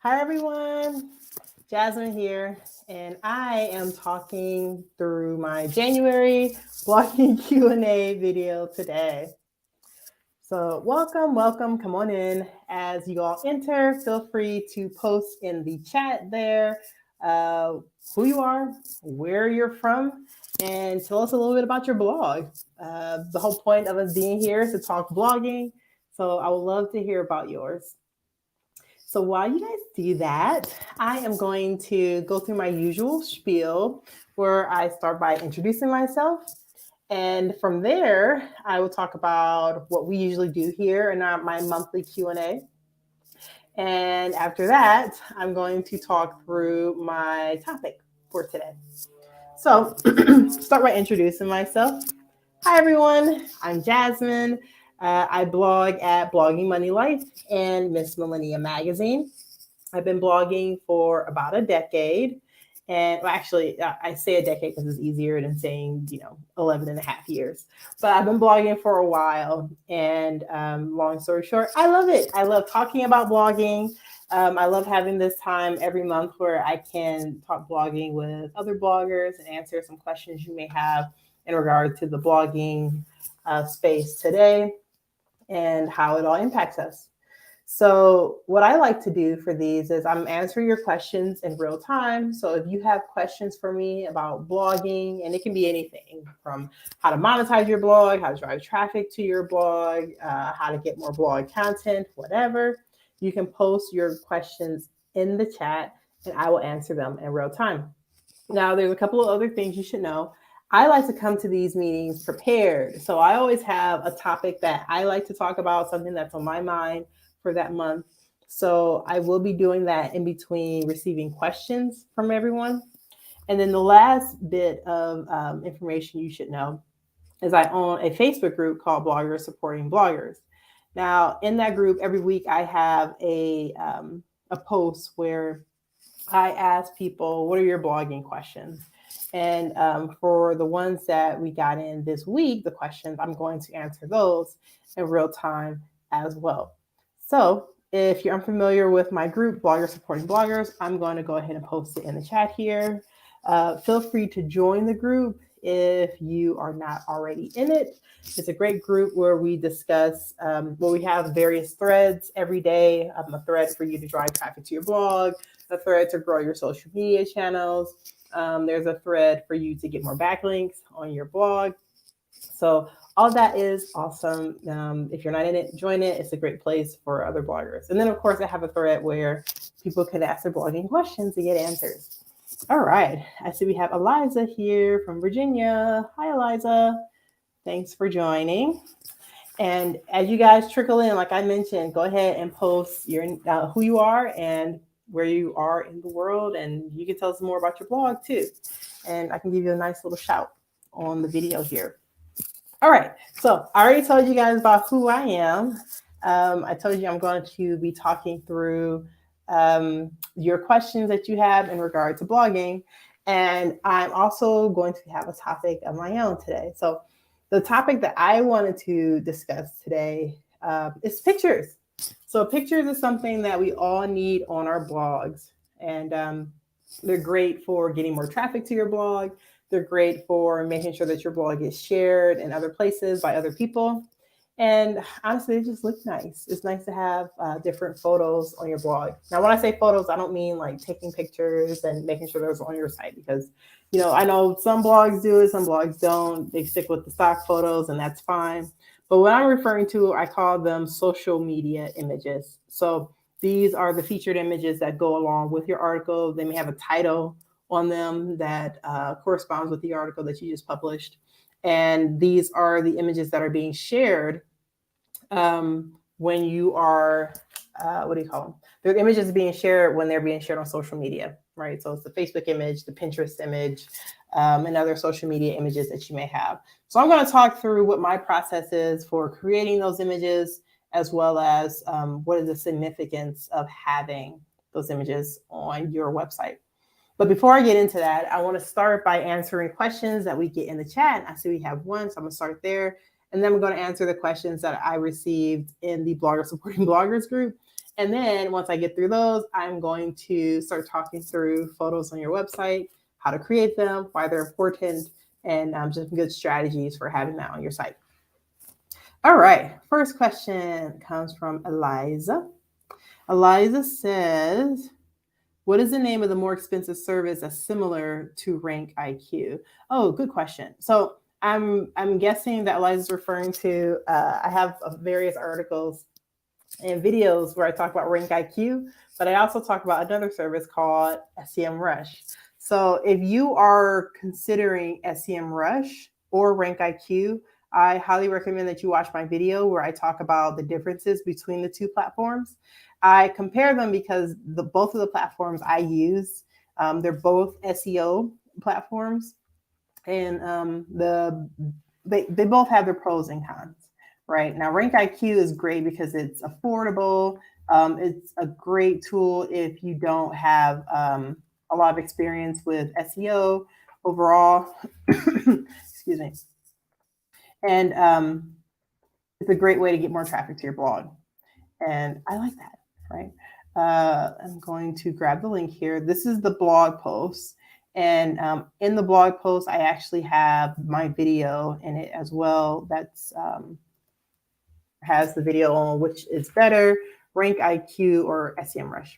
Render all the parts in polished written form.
Hi everyone, Jasmine here, and I am talking through my January blogging Q&A video today. So welcome, come on in. As you all enter, feel free to post in the chat there who you are, where you're from, and tell us a little bit about your blog. The whole point of us being here is to talk blogging, so I would love to hear about yours. So while you guys do that, I am going to go through my usual spiel where I start by introducing myself. And from there, I will talk about what we usually do here in my monthly Q&A. And after that, I'm going to talk through my topic for today. So start by introducing myself. Hi, everyone. I'm Jasmine. I blog at Blogging Money Life and Miss Millennia Magazine. I've been blogging for about a decade. And well, actually, I say a decade because it's easier than saying, 11 and a half years. But I've been blogging for a while. And long story short, I love it. I love talking about blogging. I love having this time every month where I can talk blogging with other bloggers and answer some questions you may have in regard to the blogging space today and how it all impacts us. So what I like to do for these is I'm answering your questions in real time. So if you have questions for me about blogging, and it can be anything from how to monetize your blog, how to drive traffic to your blog, how to get more blog content, whatever, you can post your questions in the chat and I will answer them in real time. Now, there's a couple of other things you should know. I like to come to these meetings prepared. So I always have a topic that I like to talk about, something that's on my mind for that month. So I will be doing that in between receiving questions from everyone. And then the last bit of information you should know is I own a Facebook group called Bloggers Supporting Bloggers. Now, in that group, every week I have a post where I ask people, what are your blogging questions? And for the ones that we got in this week, the questions, I'm going to answer those in real time as well. So if you're unfamiliar with my group, Bloggers Supporting Bloggers, I'm going to go ahead and post it in the chat here. Feel free to join the group if you are not already in it. It's a great group where we discuss, where we have various threads every day, a thread for you to drive traffic to your blog, a thread to grow your social media channels. There's a thread for you to get more backlinks on your blog. So all that is awesome. If you're not in it, join it. It's a great place for other bloggers. And then, of course, I have a thread where people can ask their blogging questions to get answers. All right. I see we have Eliza here from Virginia. Hi, Eliza. Thanks for joining. And as you guys trickle in, like I mentioned, go ahead and post your who you are and where you are in the world. And you can tell us more about your blog, too. And I can give you a nice little shout on the video here. All right, so I already told you guys about who I am. I told you I'm going to be talking through your questions that you have in regard to blogging. And I'm also going to have a topic of my own today. So the topic that I wanted to discuss today is pictures. So pictures is something that we all need on our blogs. And they're great for getting more traffic to your blog. They're great for making sure that your blog is shared in other places by other people. And honestly, it just looks nice. It's nice to have different photos on your blog. Now, when I say photos, I don't mean like taking pictures and making sure those are on your site because, I know some blogs do it, some blogs don't. They stick with the stock photos and that's fine. But what I'm referring to, I call them social media images. So these are the featured images that go along with your article. They may have a title on them that corresponds with the article that you just published. And these are the images that are being shared when you are, what do you call them? They're images being shared when they're being shared on social media, right? So it's the Facebook image, the Pinterest image, and other social media images that you may have. So I'm going to talk through what my process is for creating those images, as well as what is the significance of having those images on your website. But before I get into that, I want to start by answering questions that we get in the chat. I see we have one, so I'm going to start there. And then we're going to answer the questions that I received in the Blogger Supporting Bloggers group. And then once I get through those, I'm going to start talking through photos on your website, how to create them, why they're important, and just good strategies for having that on your site. All right, first question comes from Eliza. Eliza says, what is the name of the more expensive service that's similar to Rank IQ? Oh, good question. So I'm guessing that Eliza's referring to, I have various articles and videos where I talk about Rank IQ, but I also talk about another service called SEMrush. So if you are considering SEMrush or Rank IQ, I highly recommend that you watch my video where I talk about the differences between the two platforms. I compare them because both of the platforms I use, they're both SEO platforms, and they both have their pros and cons. Right now, Rank IQ is great because it's affordable. It's a great tool if you don't have a lot of experience with SEO overall. Excuse me. And it's a great way to get more traffic to your blog. And I like that, right? I'm going to grab the link here. This is the blog post. And in the blog post, I actually have my video in it as well. That's has the video on which is better, Rank IQ or SEMrush.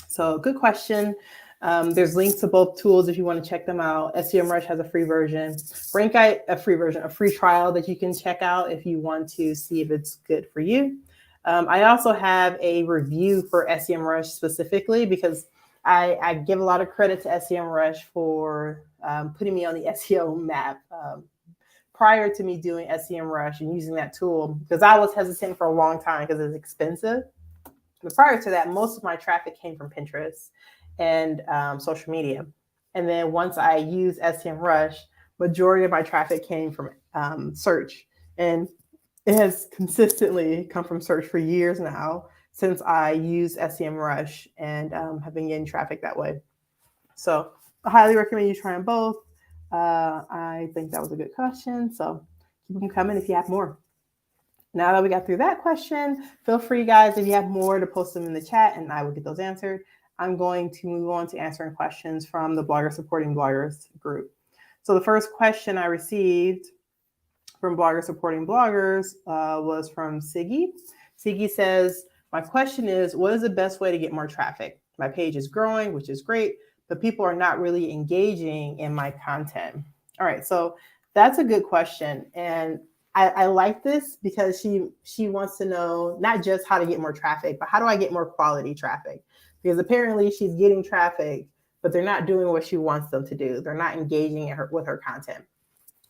So good question. There's links to both tools if you want to check them out. SEMrush has a free version. A free trial that you can check out if you want to see if it's good for you. I also have a review for SEMrush specifically because I give a lot of credit to SEMrush for putting me on the SEO map. Prior to me doing SEMrush and using that tool, because I was hesitant for a long time because it's expensive. But prior to that, most of my traffic came from Pinterest and social media. And then once I used SEMrush, majority of my traffic came from search. And it has consistently come from search for years now since I used SEMrush and have been getting traffic that way. So I highly recommend you try them both. I think that was a good question. So keep them coming if you have more. Now that we got through that question, feel free, guys, if you have more to post them in the chat and I will get those answered. I'm going to move on to answering questions from the Blogger Supporting Bloggers group. So the first question I received from Blogger Supporting Bloggers was from Siggy. Siggy says, my question is, what is the best way to get more traffic? My page is growing, which is great, but people are not really engaging in my content. All right, so that's a good question. And I like this because she wants to know not just how to get more traffic, but how do I get more quality traffic? Because apparently she's getting traffic, but they're not doing what she wants them to do. They're not engaging with her content.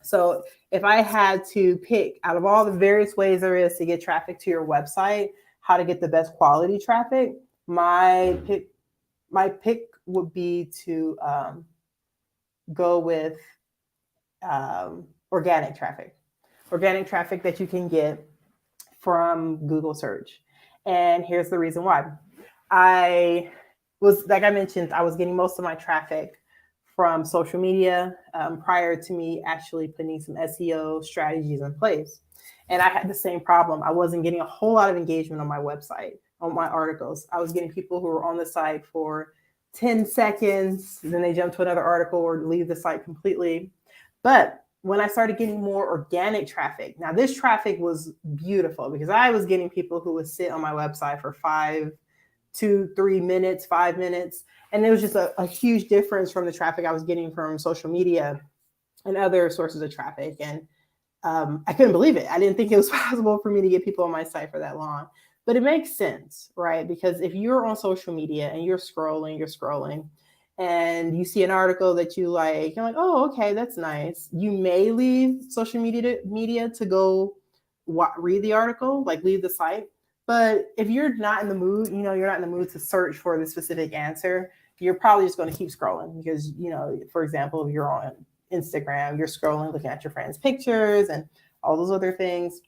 So if I had to pick out of all the various ways there is to get traffic to your website, how to get the best quality traffic, my pick would be to go with organic traffic that you can get from Google search. And here's the reason why. I was, like I mentioned, I was getting most of my traffic from social media prior to me actually putting some SEO strategies in place. And I had the same problem. I wasn't getting a whole lot of engagement on my website, on my articles. I was getting people who were on the site for 10 seconds, then they jump to another article or leave the site completely. But when I started getting more organic traffic, now this traffic was beautiful because I was getting people who would sit on my website for 5 to 3 minutes, 5 minutes. And it was just a huge difference from the traffic I was getting from social media and other sources of traffic. And I couldn't believe it. I didn't think it was possible for me to get people on my site for that long. But it makes sense, right? Because if you're on social media and you're scrolling, and you see an article that you like, you're like, oh, okay, that's nice. You may leave social media to go read the article, like leave the site. But if you're not in the mood, you're not in the mood to search for the specific answer, you're probably just going to keep scrolling because, for example, if you're on Instagram, you're scrolling, looking at your friends' pictures and all those other things.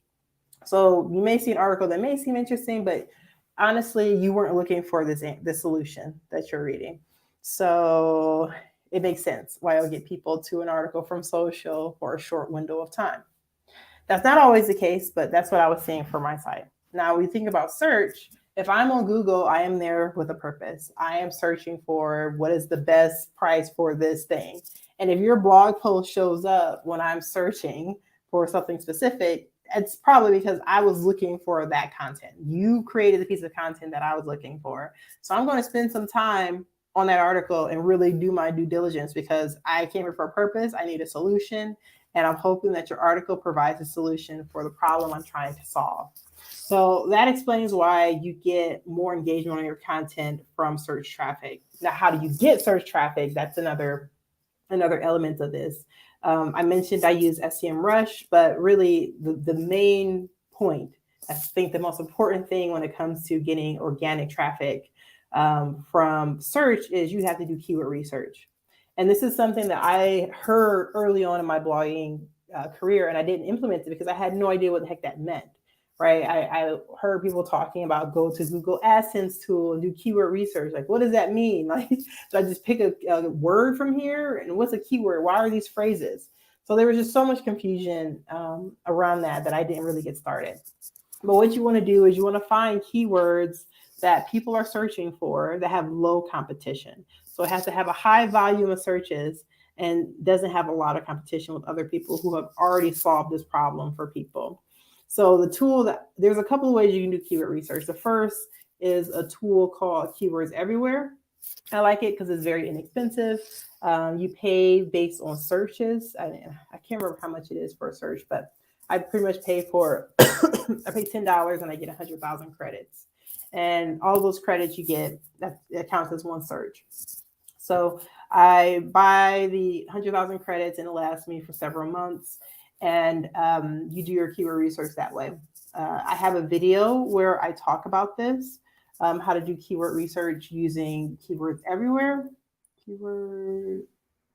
So you may see an article that may seem interesting, but honestly, you weren't looking for this solution that you're reading. So it makes sense why I would get people to an article from social for a short window of time. That's not always the case, but that's what I was seeing for my site. Now, when you think about search, If I'm on Google, I am there with a purpose. I am searching for what is the best price for this thing. And if your blog post shows up when I'm searching for something specific, it's probably because I was looking for that content. You created the piece of content that I was looking for. So I'm going to spend some time on that article and really do my due diligence because I came here for a purpose. I need a solution. And I'm hoping that your article provides a solution for the problem I'm trying to solve. So that explains why you get more engagement on your content from search traffic. Now, how do you get search traffic? That's another element of this. I mentioned I use SEMrush, but really the main point, I think the most important thing when it comes to getting organic traffic from search is you have to do keyword research. And this is something that I heard early on in my blogging career, and I didn't implement it because I had no idea what the heck that meant. Right? I heard people talking about go to Google AdSense tool and do keyword research. Like, what does that mean? Like, do I just pick a word from here? And what's a keyword? Why are these phrases? So there was just so much confusion around that I didn't really get started. But what you want to do is you want to find keywords that people are searching for that have low competition. So it has to have a high volume of searches and doesn't have a lot of competition with other people who have already solved this problem for people. So the tool there's a couple of ways you can do keyword research. The first is a tool called Keywords Everywhere. I like it because it's very inexpensive. You pay based on searches. I can't remember how much it is for a search, but I pretty much pay for, I pay $10 and I get 100,000 credits. And all those credits you get, that counts as one search. So I buy the 100,000 credits and it lasts me for several months. And you do your keyword research that way. I have a video where I talk about this, how to do keyword research using Keywords Everywhere. Keyword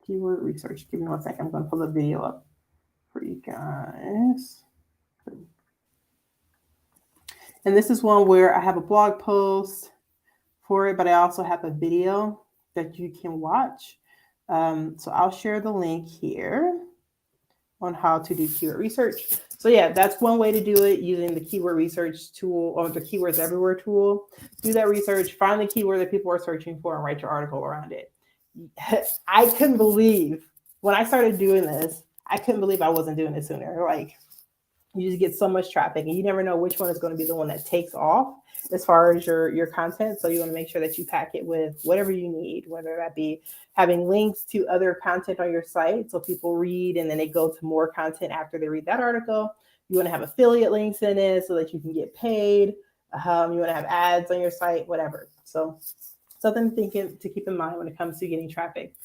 research. Give me 1 second. I'm going to pull the video up for you guys. And this is one where I have a blog post for it, but I also have a video that you can watch. So I'll share the link here on how to do keyword research. So yeah, that's one way to do it, using the keyword research tool or the Keywords Everywhere tool. Do that research, find the keyword that people are searching for and write your article around it. I couldn't believe when I started doing this, I couldn't believe I wasn't doing it sooner. Like, you just get so much traffic and you never know which one is going to be the one that takes off as far as your content. So you want to make sure that you pack it with whatever you need, whether that be having links to other content on your site so people read and then they go to more content after they read that article. You want to have affiliate links in it so that you can get paid. You want to have ads on your site, whatever. So something to keep in mind when it comes to getting traffic.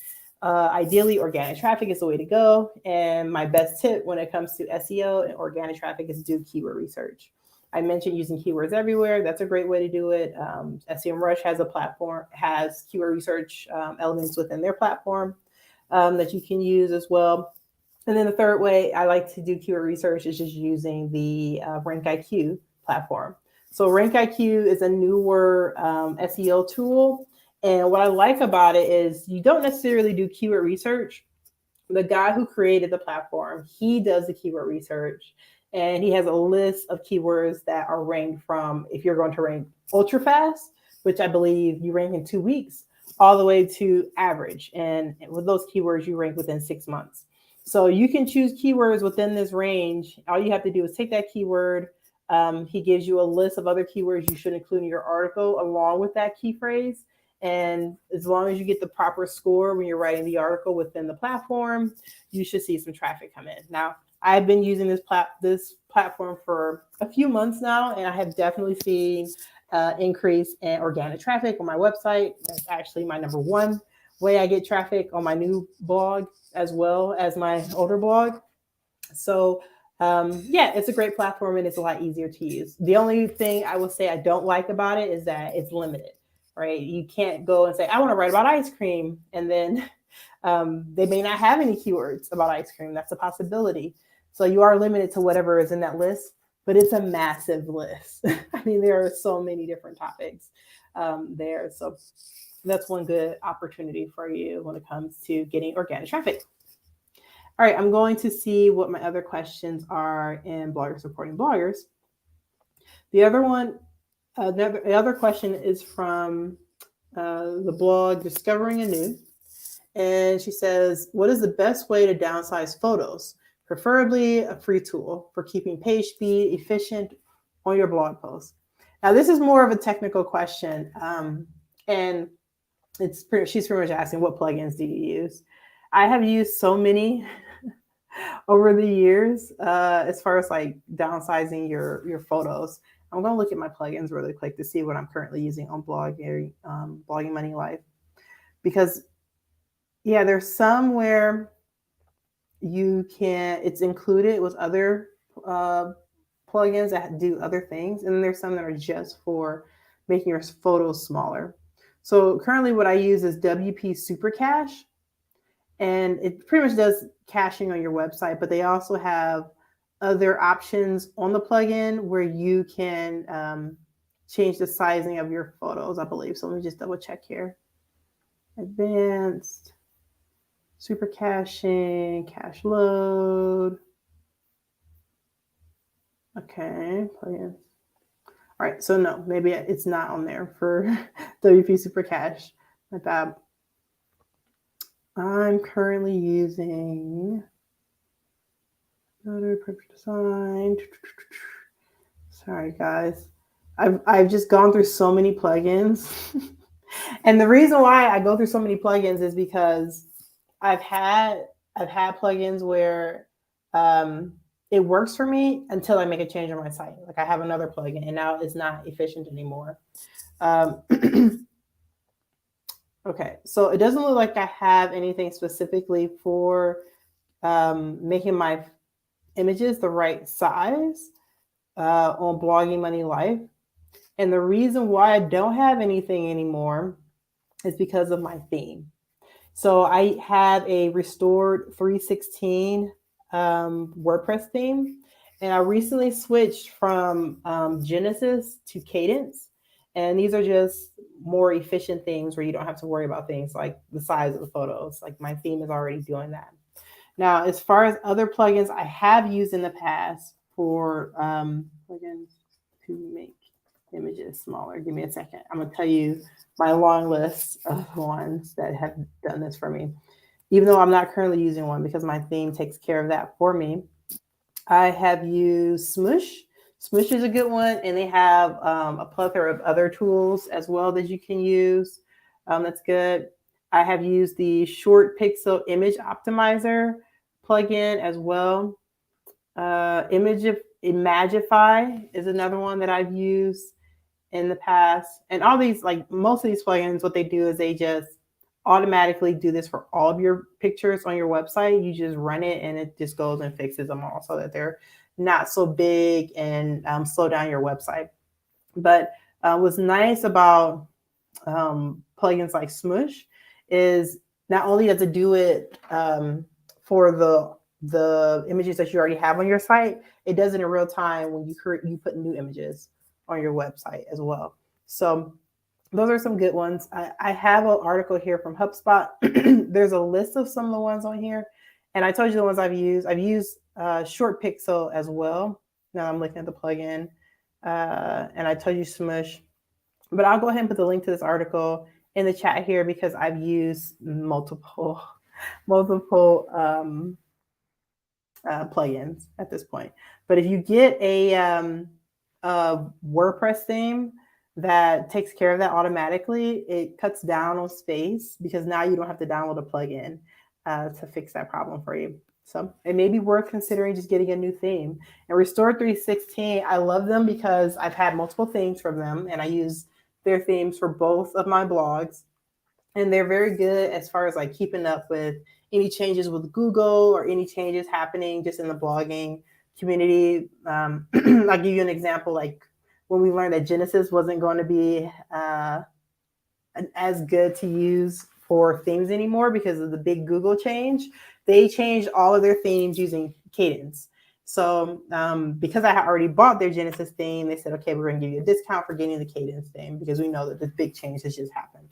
Ideally, organic traffic is the way to go. And my best tip when it comes to SEO and organic traffic is to do keyword research. I mentioned using Keywords Everywhere. That's a great way to do it. SEMrush has a platform, has keyword research elements within their platform that you can use as well. And then the third way I like to do keyword research is just using the RankIQ platform. So RankIQ is a newer SEO tool. And what I like about it is you don't necessarily do keyword research. The guy who created the platform, he does the keyword research. And he has a list of keywords that are ranked from, if you're going to rank ultra fast, which I believe you rank in 2 weeks, all the way to average. And with those keywords, you rank within 6 months. So you can choose keywords within this range. All you have to do is take that keyword. He gives you a list of other keywords you should include in your article along with that key phrase. And as long as you get the proper score when you're writing the article within the platform, you should see some traffic come in. Now, I've been using this platform for a few months now, and I have definitely seen increase in organic traffic on my website. That's actually my number one way I get traffic on my new blog as well as my older blog. So yeah, it's a great platform and it's a lot easier to use. The only thing I will say I don't like about it is that it's limited, right? You can't go and say, I want to write about ice cream, and then they may not have any keywords about ice cream. That's a possibility. So you are limited to whatever is in that list, but it's a massive list. I mean, there are so many different topics there. So that's one good opportunity for you when it comes to getting organic traffic. All right, I'm going to see what my other questions are in Bloggers Supporting Bloggers. The other one The other question is from the blog Discovering Anew. And she says, what is the best way to downsize photos? Preferably a free tool for keeping page speed efficient on your blog post. Now, this is more of a technical question. And she's pretty much asking, what plugins do you use? I have used so many over the years as far as like downsizing your photos. I'm going to look at my plugins really quick to see what I'm currently using on Blogging Money Life. Because yeah, there's some where it's included with other plugins that do other things. And then there's some that are just for making your photos smaller. So currently what I use is WP Super Cache. And it pretty much does caching on your website, but they also have other options on the plugin where you can change the sizing of your photos, I believe. So let me just double check here. Advanced. Super caching, cache load. Okay, plugins. All right, so no, maybe it's not on there for WP Super Cache. My bad. I'm currently using another perfect design. Sorry, guys. I've just gone through so many plugins. And the reason why I go through so many plugins is because I've had plugins where it works for me until I make a change on my site. Like I have another plugin and now it's not efficient anymore. Okay, so it doesn't look like I have anything specifically for making my images the right size on Blogging Money Life. And the reason why I don't have anything anymore is because of my theme. So I have a restored 316 WordPress theme, and I recently switched from Genesis to Cadence. And these are just more efficient themes where you don't have to worry about things like the size of the photos. Like my theme is already doing that. Now, as far as other plugins I have used in the past for plugins to make images smaller. Give me a second. I'm going to tell you my long list of ones that have done this for me, even though I'm not currently using one because my theme takes care of that for me. I have used Smush. Smush is a good one, and they have a plethora of other tools as well that you can use. That's good. I have used the Short Pixel Image Optimizer plugin as well. Imagify is another one that I've used in the past. And all these, like most of these plugins, what they do is they just automatically do this for all of your pictures on your website. You just run it and it just goes and fixes them all so that they're not so big and slow down your website. But what's nice about plugins like Smush is not only does it do it for the images that you already have on your site, it does it in real time when you put new images on your website as well. So those are some good ones. I have an article here from HubSpot. There's a list of some of the ones on here. And I told you the ones I've used. I've used Short Pixel as well. Now I'm looking at the plugin. And I told you Smush. But I'll go ahead and put the link to this article in the chat here because I've used multiple plugins at this point. But if you get a WordPress theme that takes care of that automatically, it cuts down on space because now you don't have to download a plugin to fix that problem for you. So it may be worth considering just getting a new theme. And Restore 316, I love them because I've had multiple themes from them and I use their themes for both of my blogs. And they're very good as far as like keeping up with any changes with Google or any changes happening just in the blogging community. I'll give you an example. Like when we learned that Genesis wasn't going to be as good to use for themes anymore because of the big Google change, they changed all of their themes using Cadence. So because I had already bought their Genesis theme, they said, okay, we're going to give you a discount for getting the Cadence theme because we know that this big change has just happened.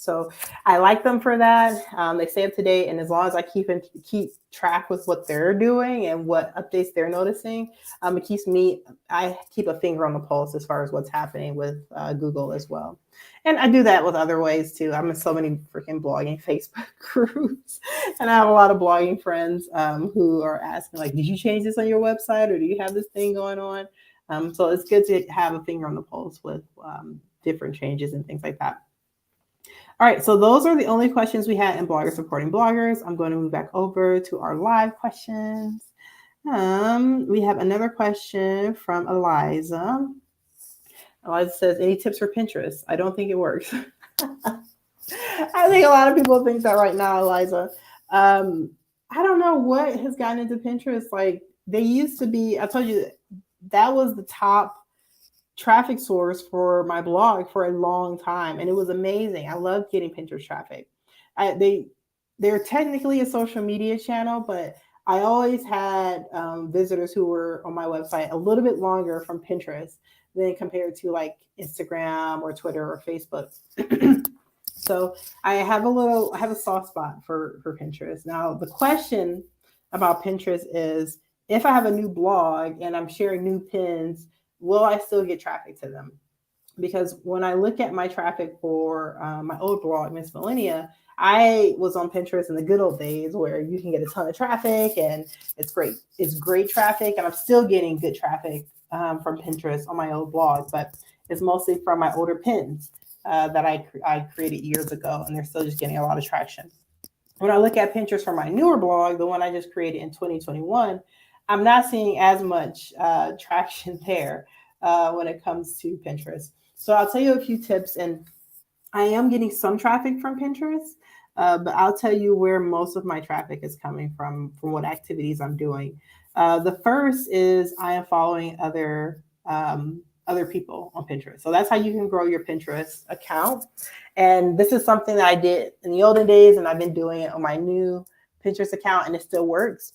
So I like them for that. They stay up to date, and as long as I keep track with what they're doing and what updates they're noticing, it keeps me. I keep a finger on the pulse as far as what's happening with Google as well, and I do that with other ways too. I'm in so many freaking blogging Facebook groups, and I have a lot of blogging friends who are asking like, "Did you change this on your website, or do you have this thing going on?" So it's good to have a finger on the pulse with different changes and things like that. All right, so those are the only questions we had in Bloggers Supporting Bloggers. I'm going to move back over to our live questions. We have another question from Eliza. Eliza says, any tips for Pinterest? I don't think it works. I think a lot of people think that right now, Eliza. I don't know what has gotten into Pinterest. Like they used to be, I told you that was the top traffic source for my blog for a long time, and it was amazing. I loved getting Pinterest traffic. They're technically a social media channel, but I always had visitors who were on my website a little bit longer from Pinterest than compared to like Instagram or Twitter or Facebook. So I have a soft spot for Pinterest. Now the question about Pinterest is, if I have a new blog and I'm sharing new pins, will I still get traffic to them? Because when I look at my traffic for my old blog, Miss Millennia, I was on Pinterest in the good old days where you can get a ton of traffic and it's great. It's great traffic, and I'm still getting good traffic from Pinterest on my old blog, but it's mostly from my older pins that I created years ago, and they're still just getting a lot of traction. When I look at Pinterest for my newer blog, the one I just created in 2021, I'm not seeing as much traction there when it comes to Pinterest. So I'll tell you a few tips, and I am getting some traffic from Pinterest, but I'll tell you where most of my traffic is coming from what activities I'm doing. The first is I am following other people on Pinterest. So that's how you can grow your Pinterest account. And this is something that I did in the olden days, and I've been doing it on my new Pinterest account, and it still works.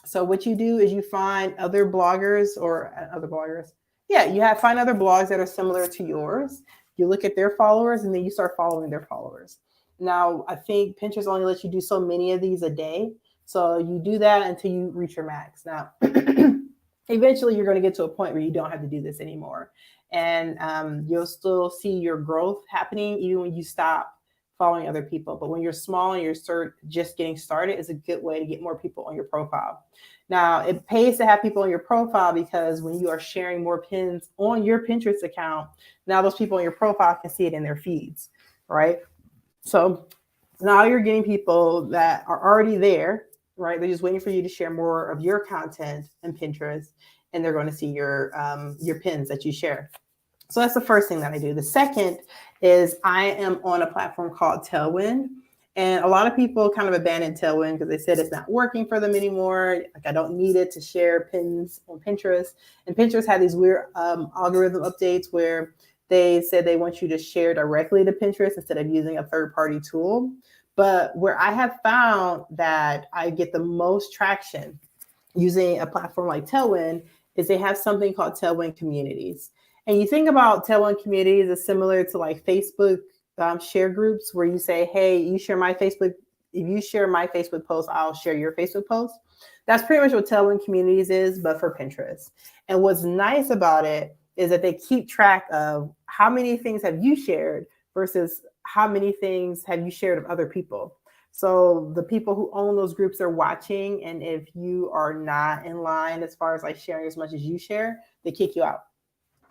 So what you do is you find other bloggers or other bloggers. Yeah, find other blogs that are similar to yours. You look at their followers, and then you start following their followers. Now, I think Pinterest only lets you do so many of these a day. So you do that until you reach your max. Now, eventually you're going to get to a point where you don't have to do this anymore. And you'll still see your growth happening even when you stop following other people. But when you're small and you're just getting started, it's a good way to get more people on your profile. Now, it pays to have people on your profile because when you are sharing more pins on your Pinterest account, now those people on your profile can see it in their feeds, right? So now you're getting people that are already there, right? They're just waiting for you to share more of your content in Pinterest, and they're going to see your pins that you share. So that's the first thing that I do. The second is I am on a platform called Tailwind. And a lot of people kind of abandoned Tailwind because they said it's not working for them anymore. Like, I don't need it to share pins on Pinterest. And Pinterest had these weird algorithm updates where they said they want you to share directly to Pinterest instead of using a third-party tool. But where I have found that I get the most traction using a platform like Tailwind is they have something called Tailwind Communities. And you think about Tailwind Communities as similar to like Facebook share groups where you say, hey, if you share my Facebook post, I'll share your Facebook post. That's pretty much what Tailwind Communities is, but for Pinterest. And what's nice about it is that they keep track of how many things have you shared versus how many things have you shared of other people. So the people who own those groups are watching, and if you are not in line as far as like sharing as much as you share, they kick you out.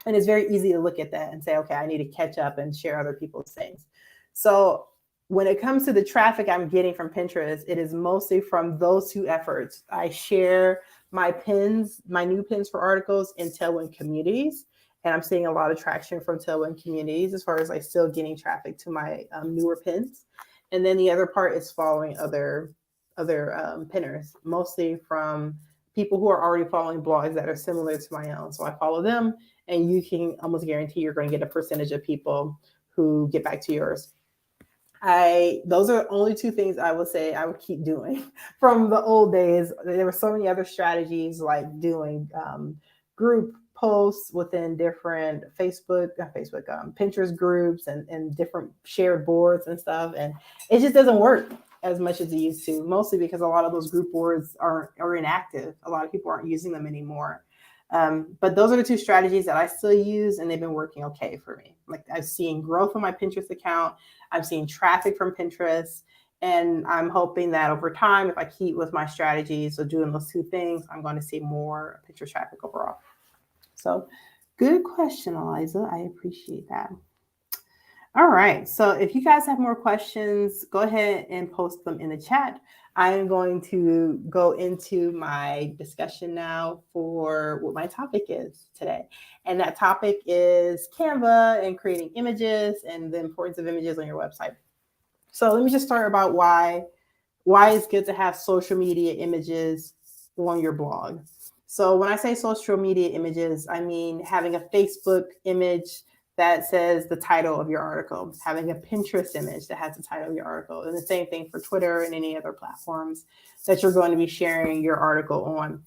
And it's very easy to look at that and say, okay, I need to catch up and share other people's things. So when it comes to the traffic I'm getting from Pinterest, it is mostly from those two efforts. I share my pins, my new pins for articles in Tailwind Communities. And I'm seeing a lot of traction from Tailwind Communities as far as like still getting traffic to my newer pins. And then the other part is following other pinners, mostly from people who are already following blogs that are similar to my own. So I follow them, and you can almost guarantee you're going to get a percentage of people who get back to yours. Those are the only two things I would say I would keep doing from the old days. There were so many other strategies like doing group posts within different Pinterest groups and different shared boards and stuff. And it just doesn't work as much as it used to, mostly because a lot of those group boards are inactive. A lot of people aren't using them anymore. But those are the two strategies that I still use, and they've been working okay for me. Like, I've seen growth on my Pinterest account. I've seen traffic from Pinterest. And I'm hoping that over time, if I keep with my strategies of doing those two things, I'm going to see more Pinterest traffic overall. So good question, Eliza. I appreciate that. All right. So if you guys have more questions, go ahead and post them in the chat. I am going to go into my discussion now for what my topic is today. And that topic is Canva and creating images and the importance of images on your website. So let me just start about why it's good to have social media images on your blog. So when I say social media images, I mean having a Facebook image that says the title of your article, having a Pinterest image that has the title of your article, and the same thing for Twitter and any other platforms that you're going to be sharing your article on.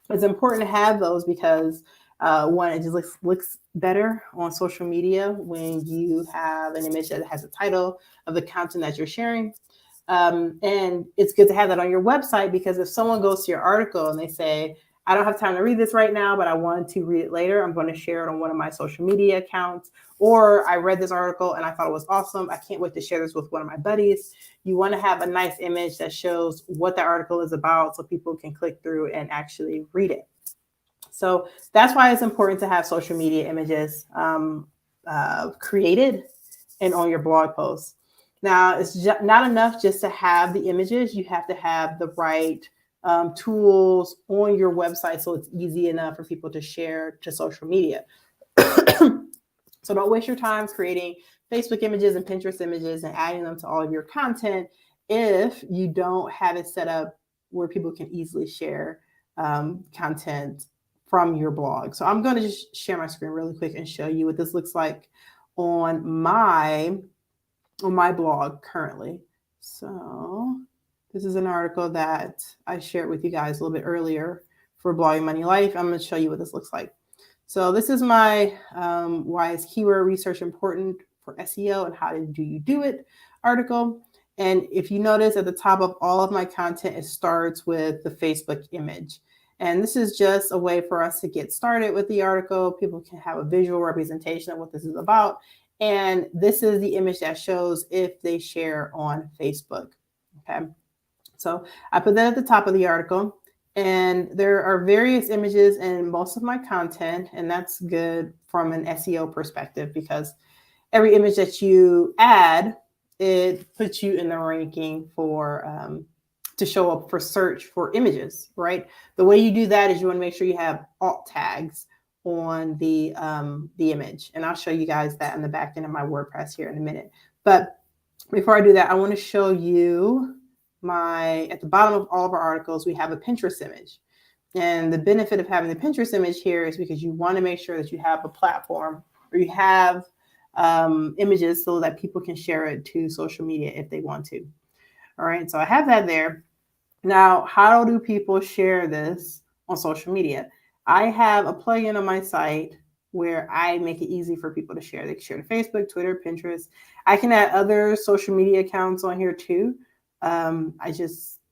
It's important to have those because one, it just looks better on social media when you have an image that has a title of the content that you're sharing. And it's good to have that on your website, because if someone goes to your article and they say, I don't have time to read this right now, but I want to read it later, I'm going to share it on one of my social media accounts. Or I read this article and I thought it was awesome, I can't wait to share this with one of my buddies. You want to have a nice image that shows what the article is about so people can click through and actually read it. So that's why it's important to have social media images created and on your blog posts. Now, it's not enough just to have the images. You have to have the right tools on your website so it's easy enough for people to share to social media. So don't waste your time creating Facebook images and Pinterest images and adding them to all of your content if you don't have it set up where people can easily share content from your blog. So I'm going to just share my screen really quick and show you what this looks like on my blog currently. So this is an article that I shared with you guys a little bit earlier for Blogging Money Life. I'm going to show you what this looks like. So this is my why is keyword research important for SEO and how do you do it article. And if you notice at the top of all of my content, it starts with the Facebook image. And this is just a way for us to get started with the article. People can have a visual representation of what this is about. And this is the image that shows if they share on Facebook. Okay. So I put that at the top of the article. And there are various images in most of my content. And that's good from an SEO perspective, because every image that you add, it puts you in the ranking for to show up for search for images, right? The way you do that is you want to make sure you have alt tags on the image. And I'll show you guys that in the back end of my WordPress here in a minute. But before I do that, I want to show you at the bottom of all of our articles, we have a Pinterest image. And the benefit of having the Pinterest image here is because you want to make sure that you have a platform where you have images so that people can share it to social media if they want to. All right, so I have that there. Now, how do people share this on social media? I have a plugin on my site where I make it easy for people to share. They can share to Facebook, Twitter, Pinterest. I can add other social media accounts on here too.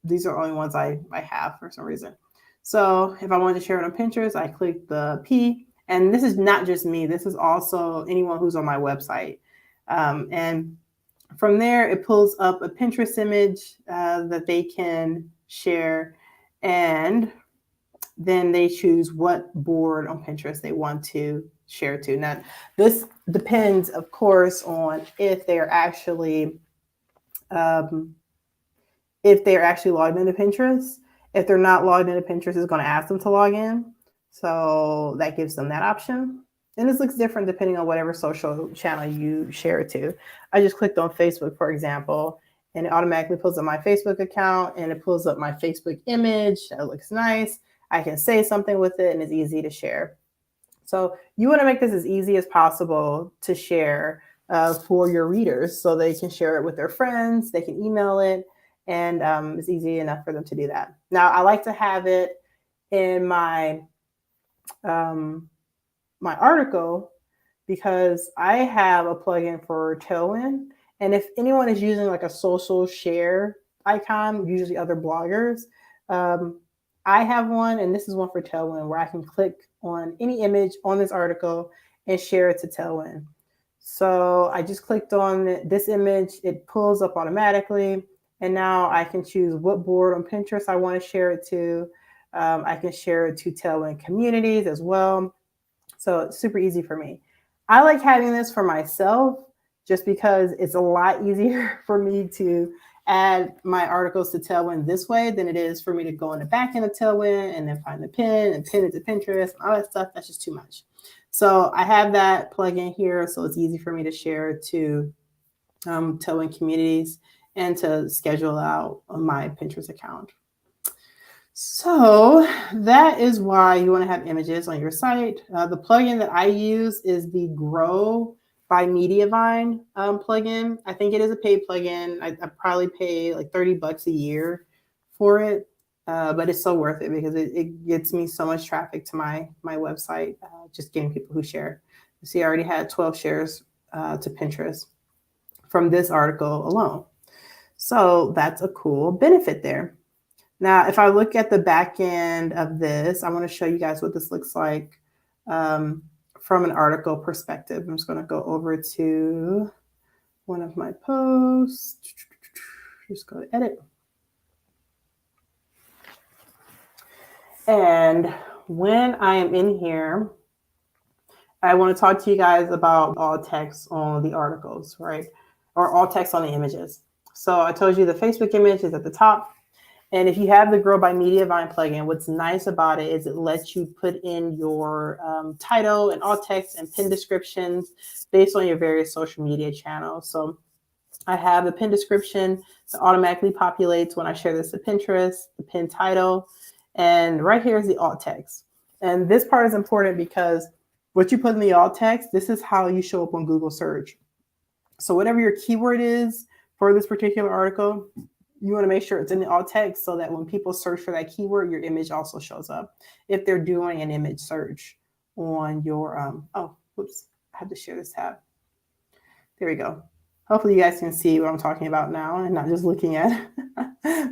These are only ones I have for some reason. So if I wanted to share it on Pinterest, I click the P. And this is not just me. This is also anyone who's on my website. And from there, it pulls up a Pinterest image that they can share. And then they choose what board on Pinterest they want to share to. Now, this depends, of course, on if they're actually logged into Pinterest. If they're not logged into Pinterest, it's going to ask them to log in. So that gives them that option. And this looks different depending on whatever social channel you share it to. I just clicked on Facebook, for example, and it automatically pulls up my Facebook account and it pulls up my Facebook image. That looks nice. I can say something with it and it's easy to share. So you want to make this as easy as possible to share for your readers so they can share it with their friends, they can email it, and it's easy enough for them to do that. Now, I like to have it in my my article because I have a plugin for Tailwind. And if anyone is using like a social share icon, usually other bloggers, I have one, and this is one for Tailwind where I can click on any image on this article and share it to Tailwind. So I just clicked on this image, it pulls up automatically. And now I can choose what board on Pinterest I want to share it to. I can share it to Tailwind communities as well. So it's super easy for me. I like having this for myself just because it's a lot easier for me to add my articles to Tailwind this way than it is for me to go in the back end of Tailwind and then find the pin and pin it to Pinterest and all that stuff. That's just too much. So I have that plugin here, so it's easy for me to share to Tailwind communities and to schedule out on my Pinterest account. So that is why you want to have images on your site. The plugin that I use is the Grow by Mediavine plugin. I think it is a paid plugin. I probably pay like $30 a year for it, but it's so worth it because it gets me so much traffic to my website, just getting people who share. You see, I already had 12 shares to Pinterest from this article alone. So that's a cool benefit there. Now, if I look at the back end of this, I want to show you guys what this looks like from an article perspective. I'm just going to go over to one of my posts. Just go to edit. And when I am in here, I want to talk to you guys about alt text on the articles, right? Or alt text on the images. So I told you the Facebook image is at the top. And if you have the Grow by Mediavine plugin, what's nice about it is it lets you put in your title and alt text and pin descriptions based on your various social media channels. So I have the pin description that automatically populates when I share this to Pinterest, the pin title, and right here is the alt text. And this part is important because what you put in the alt text, this is how you show up on Google search. So whatever your keyword is for this particular article, you want to make sure it's in the alt text so that when people search for that keyword, your image also shows up. If they're doing an image search on your, oh, whoops, I have to share this tab. There we go. Hopefully you guys can see what I'm talking about now and not just looking at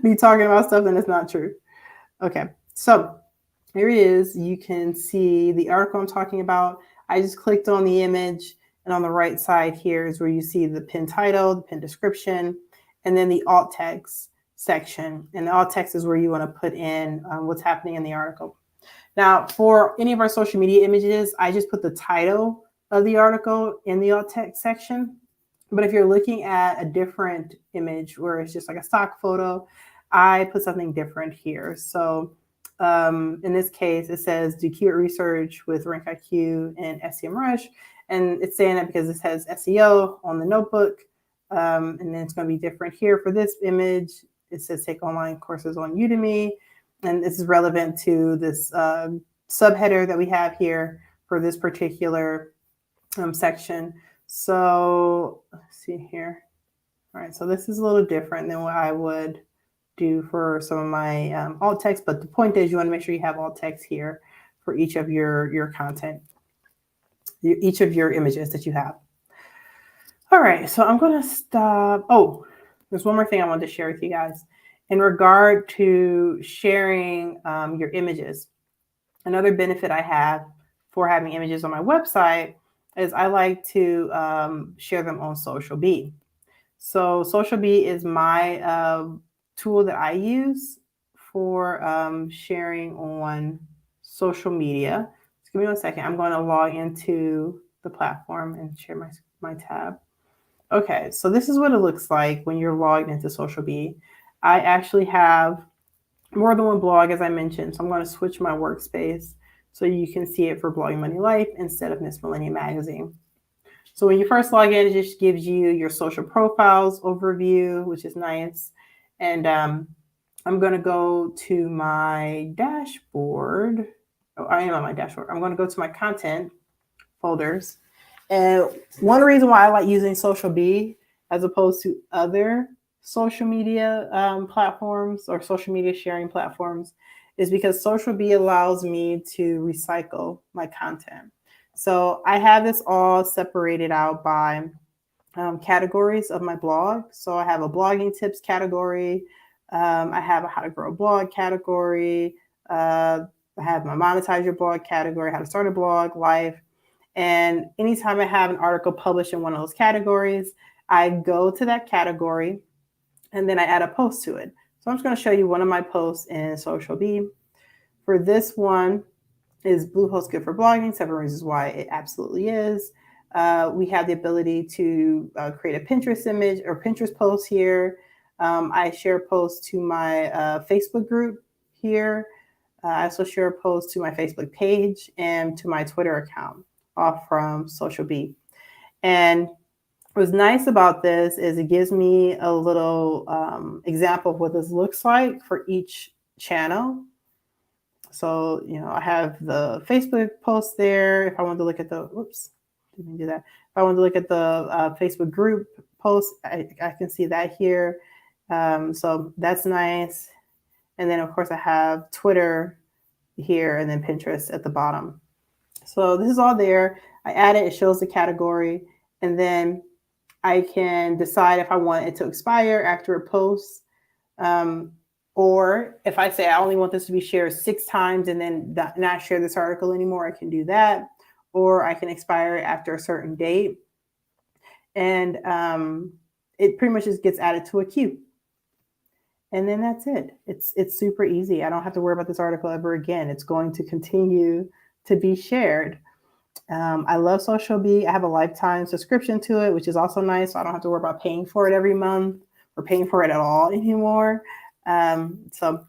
me talking about stuff and it's not true. Okay, so here it is. You can see the article I'm talking about. I just clicked on the image, and on the right side here is where you see the pin title, the pin description, and then the alt text section. And the alt text is where you want to put in what's happening in the article. Now, for any of our social media images, I just put the title of the article in the alt text section. But if you're looking at a different image where it's just like a stock photo, I put something different here. So in this case, it says do keyword research with RankIQ and SEMrush. And it's saying that because it says SEO on the notebook. And then it's going to be different here for this image. It says take online courses on Udemy. And this is relevant to this subheader that we have here for this particular section. So let's see here. All right, so this is a little different than what I would do for some of my alt text, but the point is you want to make sure you have alt text here for each of your content, each of your images that you have. All right, so I'm going to stop. Oh, there's one more thing I wanted to share with you guys in regard to sharing your images. Another benefit I have for having images on my website is I like to share them on Social Bee. So Social Bee is my tool that I use for sharing on social media. Just give me 1 second. I'm going to log into the platform and share my tab. Okay, so this is what it looks like when you're logged into Social Bee. I actually have more than one blog, as I mentioned, so I'm going to switch my workspace so you can see it for Blogging Money Life instead of Miss Millennium Magazine. So when you first log in, it just gives you your social profiles overview, which is nice. And I'm going to go to my dashboard. Oh, I am on my dashboard. I'm going to go to my content folders. And one reason why I like using Social Bee as opposed to other social media platforms or social media sharing platforms is because Social Bee allows me to recycle my content. So I have this all separated out by categories of my blog. So I have a blogging tips category. I have a how to grow a blog category. I have my monetize your blog category, how to start a blog, life. And anytime I have an article published in one of those categories, I go to that category and then I add a post to it. So I'm just going to show you one of my posts in Social Bee. For this one is Bluehost good for blogging? 7 reasons why it absolutely is. We have the ability to create a Pinterest image or Pinterest post here. I share posts to my Facebook group here. I also share a post to my Facebook page and to my Twitter account, all from Social Bee. And what's nice about this is it gives me a little example of what this looks like for each channel. So, I have the Facebook post there. If I want to look at the, didn't do that. If I want to look at the Facebook group post, I can see that here. So that's nice. And then, of course, I have Twitter here and then Pinterest at the bottom. So this is all there. I add it. It shows the category. And then I can decide if I want it to expire after a post. Or if I say I only want this to be shared 6 times and then not share this article anymore, I can do that. Or I can expire it after a certain date. And it pretty much just gets added to a queue. And then that's it. It's super easy. I don't have to worry about this article ever again. It's going to continue to be shared. I love Social Bee. I have a lifetime subscription to it, which is also nice. So I don't have to worry about paying for it every month or paying for it at all anymore. So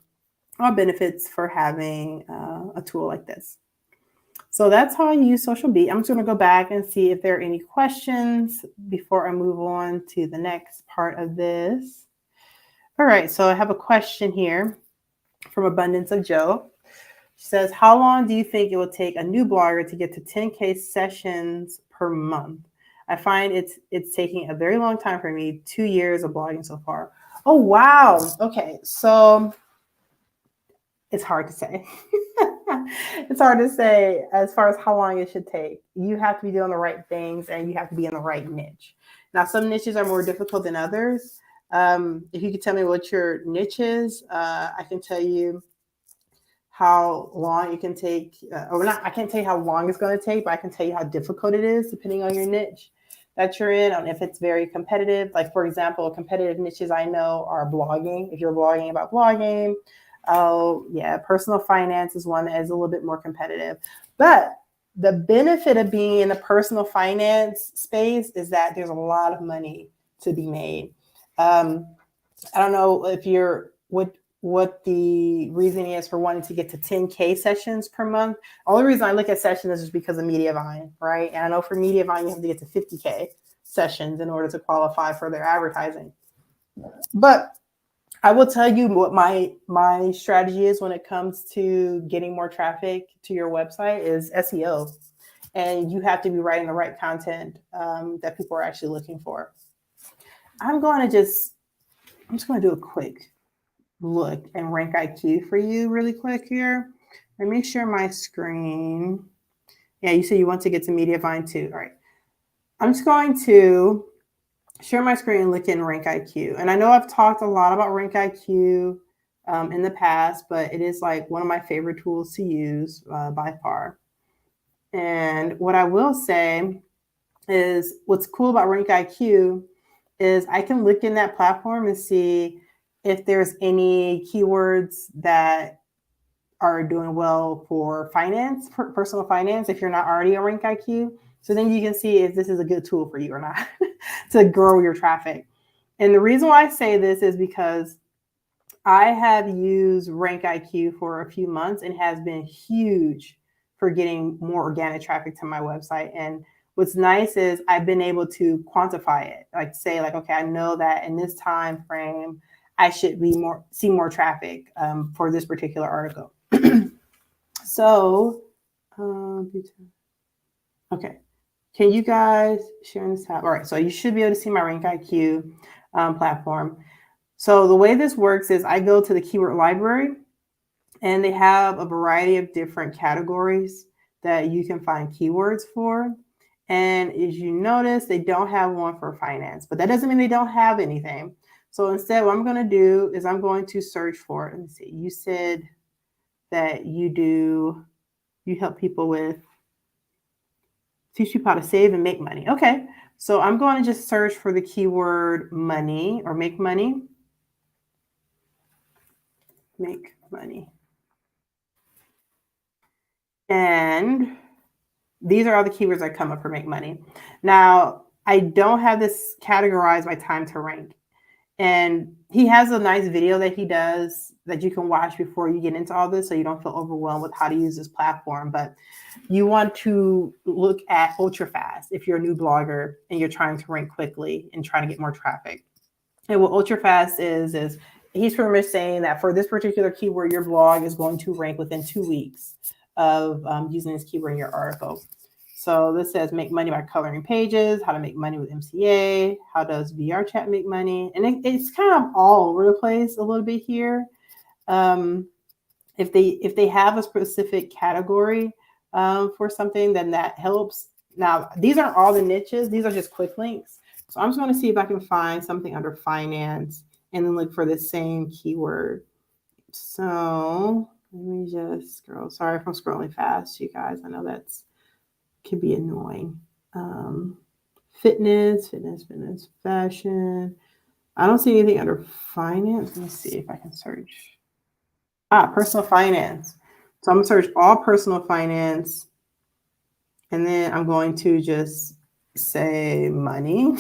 all benefits for having a tool like this. So that's how I use Social Bee. I'm just going to go back and see if there are any questions before I move on to the next part of this. All right, so I have a question here from Abundance of Joe. She says, how long do you think it will take a new blogger to get to 10K sessions per month? I find it's taking a very long time for me, 2 years of blogging so far. Oh, wow. Okay, so it's hard to say. It's hard to say as far as how long it should take. You have to be doing the right things and you have to be in the right niche. Now, some niches are more difficult than others. If you could tell me what your niche is, I can tell you how long it can take, or not, I can't tell you how long it's going to take, but I can tell you how difficult it is depending on your niche that you're in, and if it's very competitive. Like, for example, competitive niches I know are blogging. If you're blogging about blogging, oh yeah, personal finance is one that is a little bit more competitive. But the benefit of being in the personal finance space is that there's a lot of money to be made. I don't know if you're what the reason is for wanting to get to 10K sessions per month. The only reason I look at sessions is just because of Mediavine, right? And I know for Mediavine, you have to get to 50K sessions in order to qualify for their advertising. But I will tell you what my strategy is when it comes to getting more traffic to your website is SEO. And you have to be writing the right content that people are actually looking for. I'm just going to do a quick look and rank IQ for you really quick here. Let me share my screen. Yeah, you said you want to get to Mediavine too. All right. I'm just going to share my screen and look in Rank IQ. And I know I've talked a lot about Rank IQ in the past, but it is like one of my favorite tools to use by far. And what I will say is what's cool about Rank IQ is I can look in that platform and see if there's any keywords that are doing well for finance, personal finance, if you're not already on Rank IQ. So then you can see if this is a good tool for you or not to grow your traffic. And the reason why I say this is because I have used Rank IQ for a few months and has been huge for getting more organic traffic to my website. And what's nice is I've been able to quantify it, like say like, okay, I know that in this time frame, I should see more traffic for this particular article. So, okay. Can you guys share this tab? All right, so you should be able to see my Rank IQ platform. So the way this works is I go to the keyword library and they have a variety of different categories that you can find keywords for. And as you notice, they don't have one for finance, but that doesn't mean they don't have anything. So instead, what I'm going to do is I'm going to search for, let me see, you said that you help people with, teach people how to save and make money. Okay, so I'm going to just search for the keyword money or make money. Make money. And these are all the keywords that come up for make money. Now, I don't have this categorized by time to rank. And he has a nice video that he does that you can watch before you get into all this, so you don't feel overwhelmed with how to use this platform. But you want to look at ultra fast if you're a new blogger and you're trying to rank quickly and trying to get more traffic. And what ultra fast is he's pretty much saying that for this particular keyword, your blog is going to rank within 2 weeks of using this keyword in your article. So this says make money by coloring pages, how to make money with MCA, how does VR chat make money? And it's kind of all over the place a little bit here. If they have a specific category for something, then that helps. Now, these aren't all the niches. These are just quick links. So I'm just going to see if I can find something under finance and then look for the same keyword. So let me just scroll. Sorry if I'm scrolling fast, you guys. I know that's can be annoying. Fitness, fashion. I don't see anything under finance. Let me see if I can search. Personal finance. So I'm gonna search all personal finance. And then I'm going to just say money.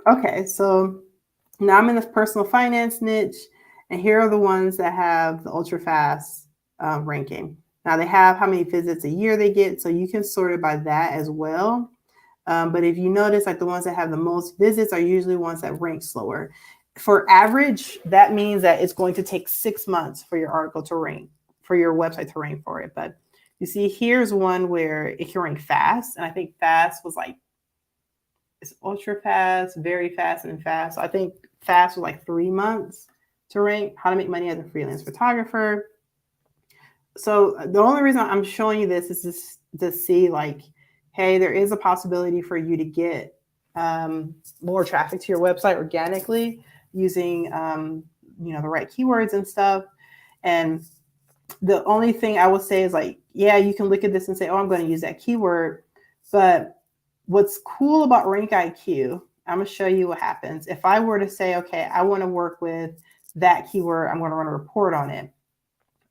Okay, so now I'm in the personal finance niche. And here are the ones that have the ultra fast ranking. Now they have how many visits a year they get, so you can sort it by that as well. But if you notice, like the ones that have the most visits are usually ones that rank slower. For average, that means that it's going to take 6 months for your article to rank, for your website to rank for it. But you see, here's one where it can rank fast. And I think fast was like, it's ultra fast, very fast, and fast. So I think fast was like 3 months to rank. How to make money as a freelance photographer. So the only reason I'm showing you this is just to see like, hey, there is a possibility for you to get more traffic to your website organically using the right keywords and stuff. And the only thing I would say is like, yeah, you can look at this and say, oh, I'm going to use that keyword. But what's cool about Rank IQ, I'm going to show you what happens. If I were to say, okay, I want to work with that keyword, I'm going to run a report on it.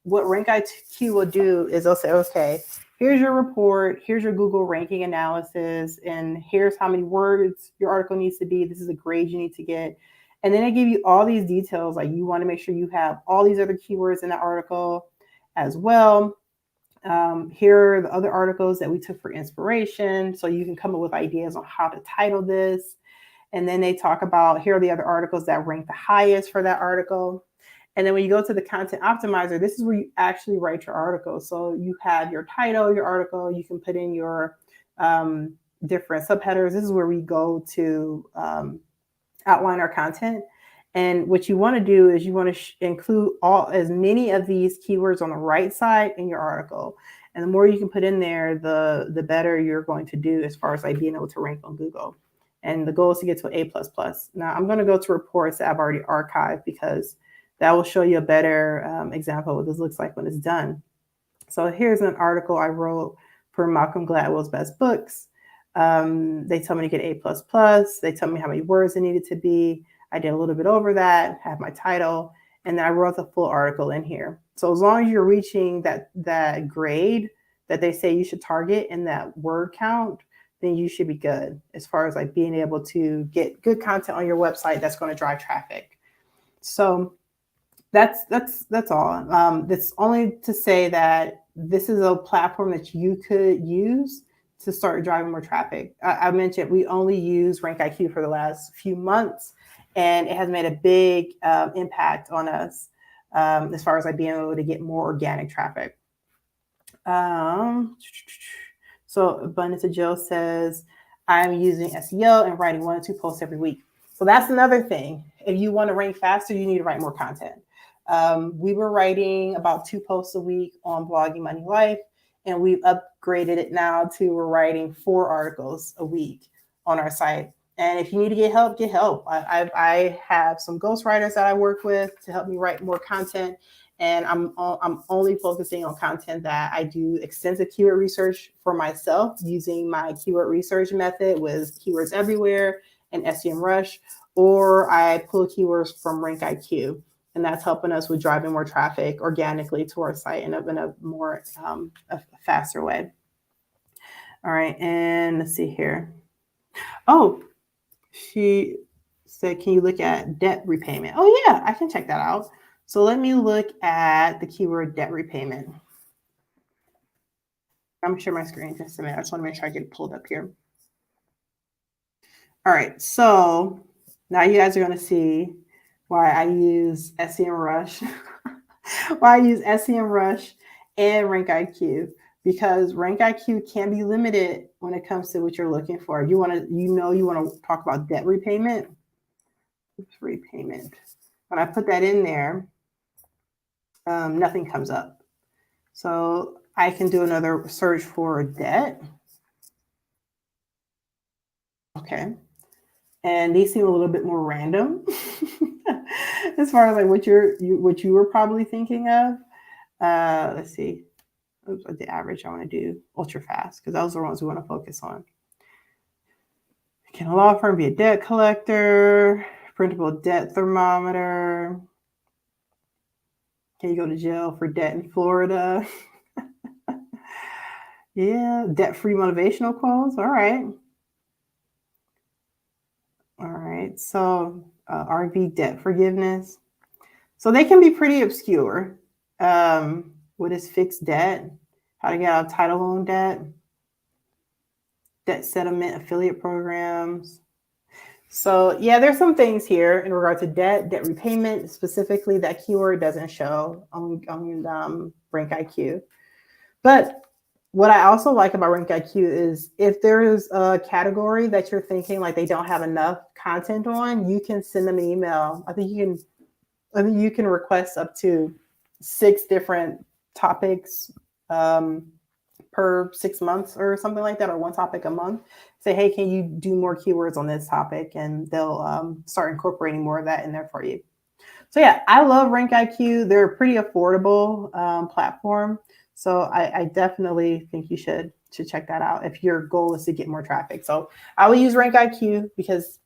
What Rank IQ will do is they'll say, okay, here's your report, here's your Google ranking analysis, and here's how many words your article needs to be. This is a grade you need to get. And then they give you all these details, like you want to make sure you have all these other keywords in the article as well. Here are the other articles that we took for inspiration, so you can come up with ideas on how to title this. And then they talk about, here are the other articles that rank the highest for that article. And then when you go to the content optimizer, this is where you actually write your article. So you have your title, your article, you can put in your different subheaders. This is where we go to outline our content. And what you want to do is you want to include as many of these keywords on the right side in your article. And the more you can put in there, the better you're going to do as far as like being able to rank on Google. And the goal is to get to an A++. Now I'm going to go to reports that I've already archived because that will show you a better example of what this looks like when it's done. So here's an article I wrote for Malcolm Gladwell's Best Books. They told me to get A++. They told me how many words it needed to be. I did a little bit over that, have my title, and then I wrote the full article in here. So as long as you're reaching that grade that they say you should target in that word count, then you should be good as far as like being able to get good content on your website that's going to drive traffic. So that's all. That's only to say that this is a platform that you could use to start driving more traffic. I mentioned we only use Rank IQ for the last few months, and it has made a big impact on us as far as like being able to get more organic traffic. So Abundance of Joe says, I'm using SEO and writing 1 or 2 posts every week. So that's another thing. If you want to rank faster, you need to write more content. We were writing about 2 posts a week on Blogging Money Life, and we've upgraded it now to we're writing 4 articles a week on our site. And if you need to get help, get help. I have some ghostwriters that I work with to help me write more content. And I'm only focusing on content that I do extensive keyword research for myself using my keyword research method with Keywords Everywhere and SEMrush, or I pull keywords from RankIQ. And that's helping us with driving more traffic organically to our site in a more a faster way. All right, and let's see here. Oh, she said, can you look at debt repayment? Oh yeah, I can check that out. So let me look at the keyword debt repayment. I'm gonna share my screen just a minute. I just want to make sure I get it pulled up here. All right, so now you guys are gonna see why I use SEMrush, why I use SEMrush and RankIQ, because RankIQ can be limited when it comes to what you're looking for. You want to talk about debt repayment. Repayment. When I put that in there, nothing comes up. So I can do another search for debt. Okay. And these seem a little bit more random as far as like what you were probably thinking of. Let's see. Oops, the average I want to do ultra fast because those are the ones we want to focus on. Can a law firm be a debt collector? Printable debt thermometer. Can you go to jail for debt in Florida? Yeah, debt-free motivational quotes. All right. All right. So RV debt forgiveness. So they can be pretty obscure. What is fixed debt? How to get out of title loan debt? Debt settlement affiliate programs. So yeah, there's some things here in regard to debt repayment. Specifically, that keyword doesn't show on RankIQ. But what I also like about RankIQ is if there is a category that you're thinking like they don't have enough content on, you can send them an email. I think you can request up to 6 different topics per 6 months or something like that, or 1 topic a month. Say, hey, can you do more keywords on this topic? And they'll start incorporating more of that in there for you. So yeah, I love RankIQ. They're a pretty affordable platform. So I definitely think you should check that out if your goal is to get more traffic. So I will use RankIQ because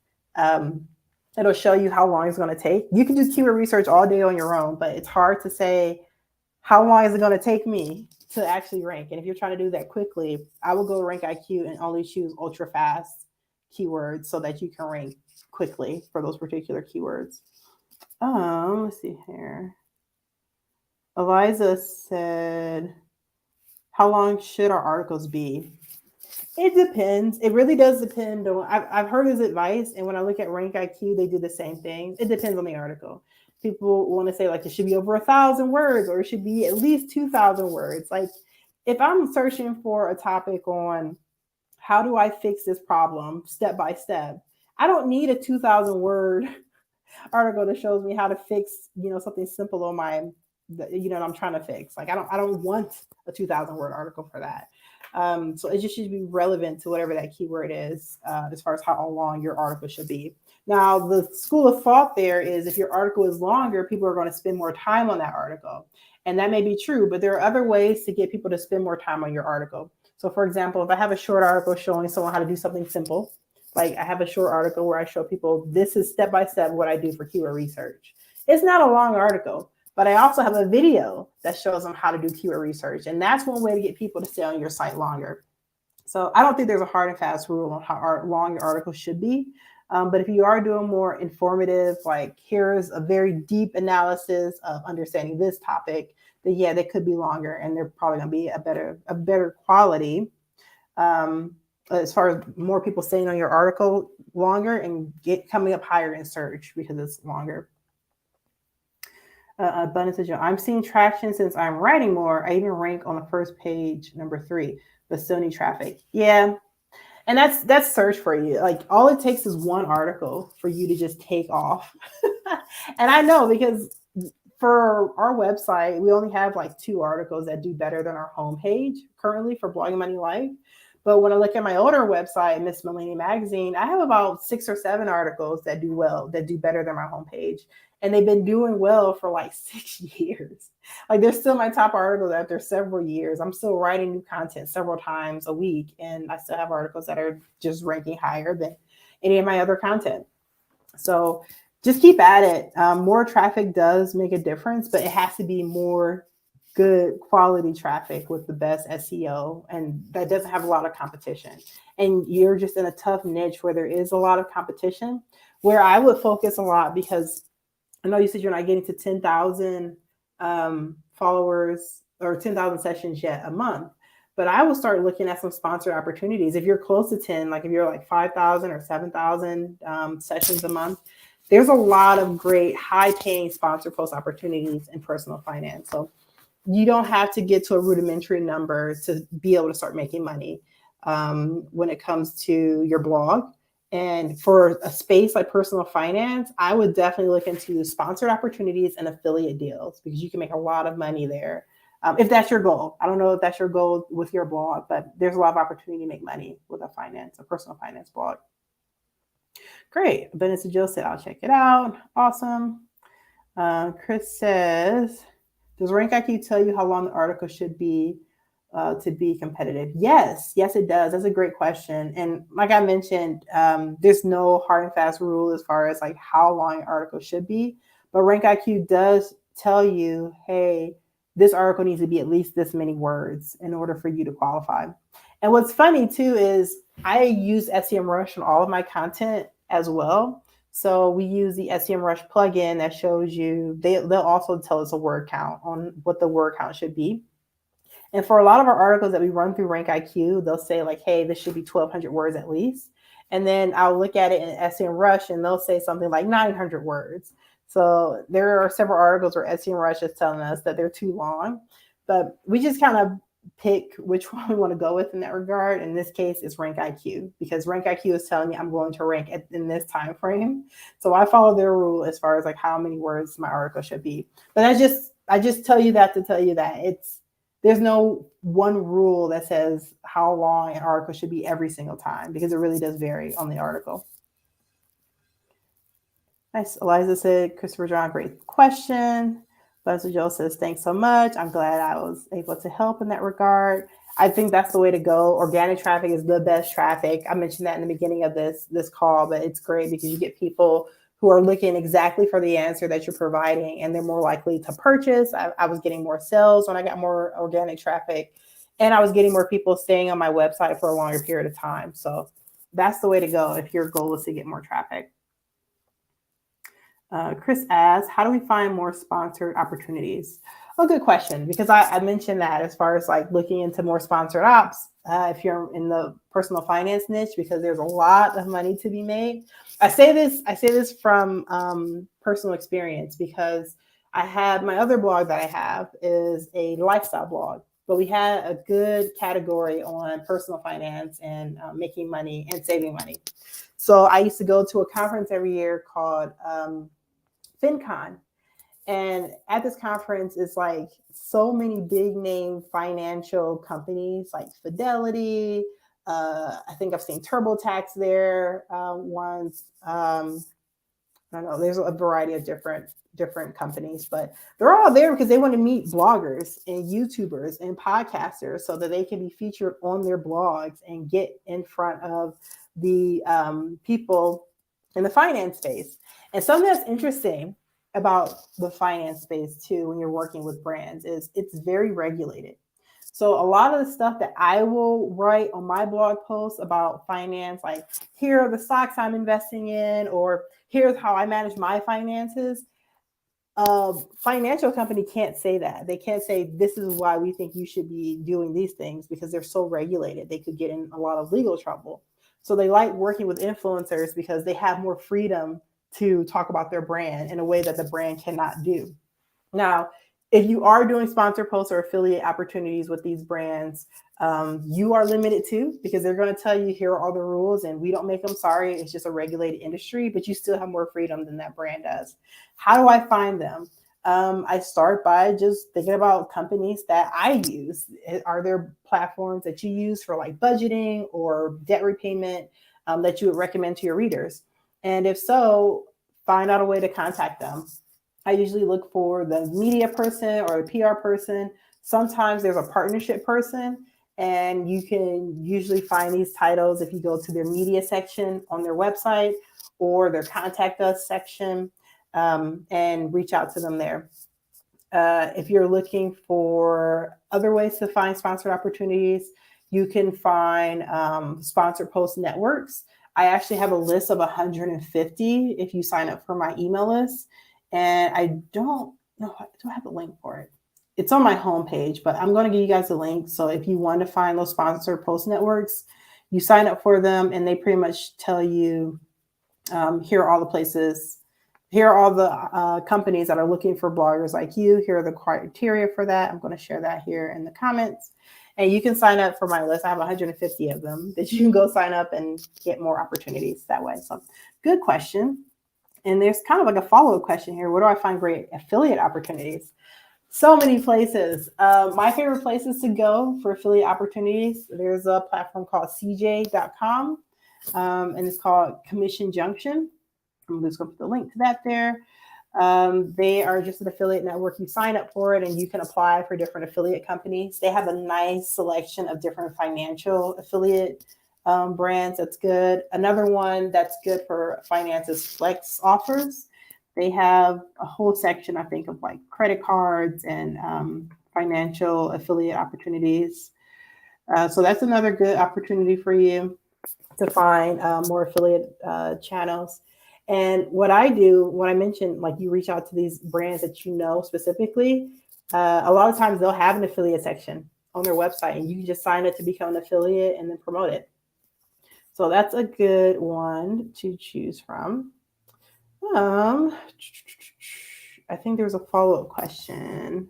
it'll show you how long it's going to take. You can do keyword research all day on your own, but it's hard to say how long is it going to take me to actually rank. And if you're trying to do that quickly, I will go RankIQ and only choose ultra fast keywords so that you can rank quickly for those particular keywords. Let's see here. Eliza said, how long should our articles be? It depends. It really does depend on, I've heard his advice. And when I look at RankIQ, they do the same thing. It depends on the article. People want to say like it should be over 1,000 words or it should be at least 2,000 words. Like if I'm searching for a topic on how do I fix this problem step by step, I don't need a 2,000 word article that shows me how to fix, something simple on my, that I'm trying to fix. Like I don't want a 2,000 word article for that. So it just should be relevant to whatever that keyword is, as far as how long your article should be. Now, the school of thought there is if your article is longer, people are going to spend more time on that article. And that may be true, but there are other ways to get people to spend more time on your article. So for example, if I have a short article showing someone how to do something simple, like I have a short article where I show people this is step-by-step what I do for keyword research. It's not a long article, but I also have a video that shows them how to do keyword research. And that's one way to get people to stay on your site longer. So I don't think there's a hard and fast rule on how long your article should be. But if you are doing more informative, like here's a very deep analysis of understanding this topic, then yeah, they could be longer and they're probably going to be a better quality. As far as more people staying on your article longer and coming up higher in search because it's longer. Abundance of joy. I'm seeing traction since I'm writing more. I even rank on the first page, number 3, but still need traffic. Yeah. And that's search for you. Like all it takes is one article for you to just take off. And I know because for our website, we only have like 2 articles that do better than our homepage currently for Blogging Money Life. But when I look at my older website, Miss Millennium Magazine, I have about 6 or 7 articles that do well, that do better than my homepage. And they've been doing well for like 6 years. Like they're still my top articles after several years. I'm still writing new content several times a week, and I still have articles that are just ranking higher than any of my other content. So just keep at it. More traffic does make a difference, but it has to be more good quality traffic with the best SEO, and that doesn't have a lot of competition. And you're just in a tough niche where there is a lot of competition, where I would focus a lot, because I know you said you're not getting to 10,000 followers or 10,000 sessions yet a month, but I will start looking at some sponsored opportunities. If you're close to 10, like if you're like 5,000 or 7,000 sessions a month, there's a lot of great high paying sponsor post opportunities in personal finance. So you don't have to get to a rudimentary number to be able to start making money when it comes to your blog. And for a space like personal finance, I would definitely look into sponsored opportunities and affiliate deals, because you can make a lot of money there. If that's your goal. I don't know if that's your goal with your blog, but there's a lot of opportunity to make money with a personal finance blog. Great. Vanessa Jill said, I'll check it out. Awesome. Chris says, does RankIQ tell you how long the article should be to be competitive? Yes, it does. That's a great question. And like I mentioned, there's no hard and fast rule as far as like how long an article should be. But RankIQ does tell you, hey, this article needs to be at least this many words in order for you to qualify. And what's funny too is I use SEMrush on all of my content as well. So we use the SEMrush plugin that shows you, they'll also tell us a word count on what the word count should be. And for a lot of our articles that we run through RankIQ, they'll say like, hey, this should be 1,200 words at least. And then I'll look at it in SEMrush and they'll say something like 900 words. So there are several articles where SEMrush is telling us that they're too long, but we just kind of pick which one we want to go with in that regard. In this case, it's RankIQ, because RankIQ is telling me I'm going to rank in this time frame. So I follow their rule as far as like how many words my article should be. But I just tell you that to tell you that there's no one rule that says how long an article should be every single time, because it really does vary on the article. Nice. Eliza said, Christopher John, great question. Leslie Joe says, thanks so much. I'm glad I was able to help in that regard. I think that's the way to go. Organic traffic is the best traffic. I mentioned that in the beginning of this call, but it's great because you get people who are looking exactly for the answer that you're providing, and they're more likely to purchase. I was getting more sales when I got more organic traffic, and I was getting more people staying on my website for a longer period of time. So that's the way to go if your goal is to get more traffic. Chris asks, how do we find more sponsored opportunities? Oh, good question, because I mentioned that as far as like looking into more sponsored ops, if you're in the personal finance niche, because there's a lot of money to be made. I say this from personal experience, because I have my other blog that I have is a lifestyle blog, but we had a good category on personal finance and making money and saving money. So I used to go to a conference every year called FinCon. And at this conference, it's like so many big name financial companies like Fidelity. I think I've seen TurboTax there once. I don't know. There's a variety of different companies, but they're all there because they want to meet bloggers and YouTubers and podcasters so that they can be featured on their blogs and get in front of the people in the finance space. And something that's interesting about the finance space too, when you're working with brands, is it's very regulated. So a lot of the stuff that I will write on my blog posts about finance, like here are the stocks I'm investing in, or here's how I manage my finances. Financial company can't say that. They can't say this is why we think you should be doing these things, because they're so regulated. They could get in a lot of legal trouble. So they like working with influencers because they have more freedom to talk about their brand in a way that the brand cannot do. Now, if you are doing sponsor posts or affiliate opportunities with these brands, you are limited too, because they're going to tell you here are all the rules and we don't make them. Sorry, it's just a regulated industry, but you still have more freedom than that brand does. How do I find them? I start by just thinking about companies that I use. Are there platforms that you use for like budgeting or debt repayment that you would recommend to your readers? And if so, find out a way to contact them. I usually look for the media person or the PR person. Sometimes there's a partnership person, and you can usually find these titles if you go to their media section on their website or their contact us section, and reach out to them there. If you're looking for other ways to find sponsored opportunities, you can find sponsored post networks. I actually have a list of 150 if you sign up for my email list. And I don't know, do I have a link for it? It's on my homepage, but I'm going to give you guys a link. So if you want to find those sponsored post networks, you sign up for them and they pretty much tell you, here are all the places, here are all the companies that are looking for bloggers like you. Here are the criteria for that. I'm going to share that here in the comments. And you can sign up for my list. I have 150 of them that you can go sign up and get more opportunities that way. So good question. And there's kind of like a follow-up question here. Where do I find great affiliate opportunities? So many places. My favorite places to go for affiliate opportunities, there's a platform called cj.com, and it's called Commission Junction. I'm just going to put the link to that there. They are just an affiliate network. You sign up for it and you can apply for different affiliate companies. They have a nice selection of different financial affiliate brands. That's good. Another one that's good for finance is Flex Offers. They have a whole section, I think, of like credit cards and financial affiliate opportunities. So that's another good opportunity for you to find more affiliate channels. And what I do, when I mentioned, like you reach out to these brands that you know specifically, a lot of times they'll have an affiliate section on their website and you can just sign up to become an affiliate and then promote it. So that's a good one to choose from. I think there's a follow-up question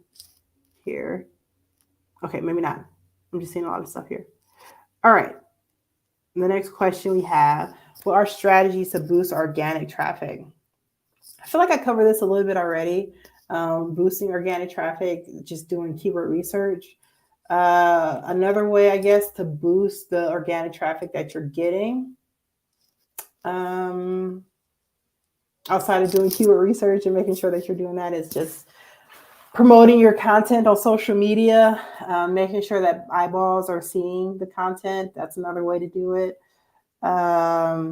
here. Okay, maybe not. I'm just seeing a lot of stuff here. All right. The next question we have, what are strategies to boost organic traffic? I feel like I covered this a little bit already. Boosting organic traffic, just doing keyword research. Another way, I guess, to boost the organic traffic that you're getting, outside of doing keyword research and making sure that you're doing that, is just promoting your content on social media, making sure that eyeballs are seeing the content. That's another way to do it. Yeah,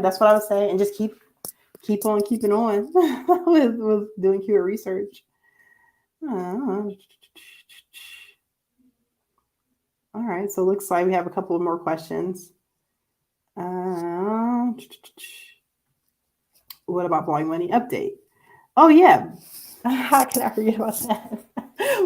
that's what I would say. And just keep on keeping on with doing keyword research. All right, so it looks like we have a couple of more questions. What about Blogging Money Update? Oh yeah, how can I forget about that?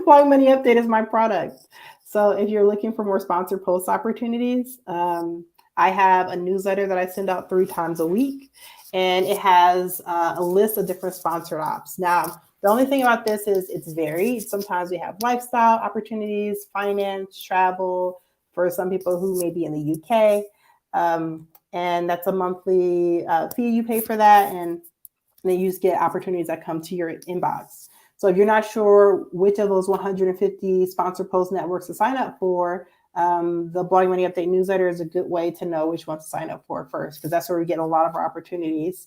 Blogging Money Update is my product. So if you're looking for more sponsored post opportunities, I have a newsletter that I send out 3 times a week, and it has a list of different sponsored ops. Now, the only thing about this is it's varied. Sometimes we have lifestyle opportunities, finance, travel, for some people who may be in the UK. And that's a monthly fee you pay for that. And then you just get opportunities that come to your inbox. So if you're not sure which of those 150 sponsored post networks to sign up for, the Blogging Money Update newsletter is a good way to know which one to sign up for first, because that's where we get a lot of our opportunities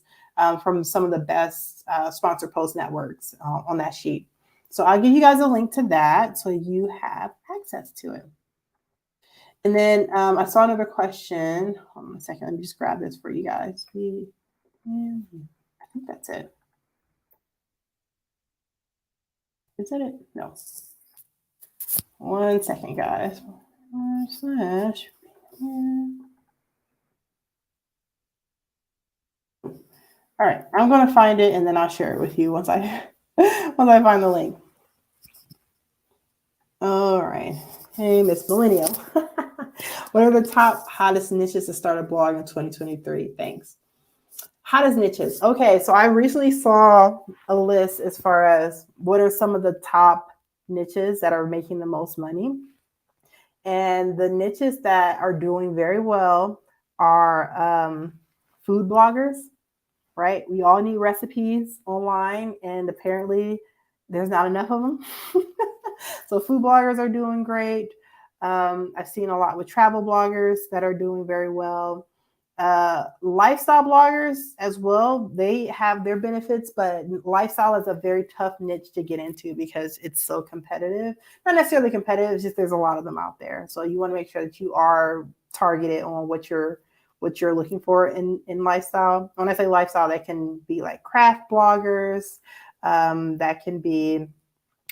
from some of the best sponsored post networks on that sheet. So I'll give you guys a link to that so you have access to it. And then I saw another question. Hold on a second. Let me just grab this for you guys. I think that's it. Is that it? No. One second, guys. All right, I'm going to find it and then I'll share it with you once I find the link. All right. Hey, Miss Millennial. What are the top hottest niches to start a blog in 2023? Thanks. Hottest niches. Okay, so I recently saw a list as far as what are some of the top niches that are making the most money. And the niches that are doing very well are food bloggers, right? We all need recipes online, and apparently there's not enough of them. So food bloggers are doing great. I've seen a lot with travel bloggers that are doing very well. Lifestyle bloggers as well, they have their benefits, but lifestyle is a very tough niche to get into because it's so competitive. Not necessarily competitive, it's just there's a lot of them out there. So you want to make sure that you are targeted on what you're looking for in lifestyle. When I say lifestyle, that can be like craft bloggers, that can be,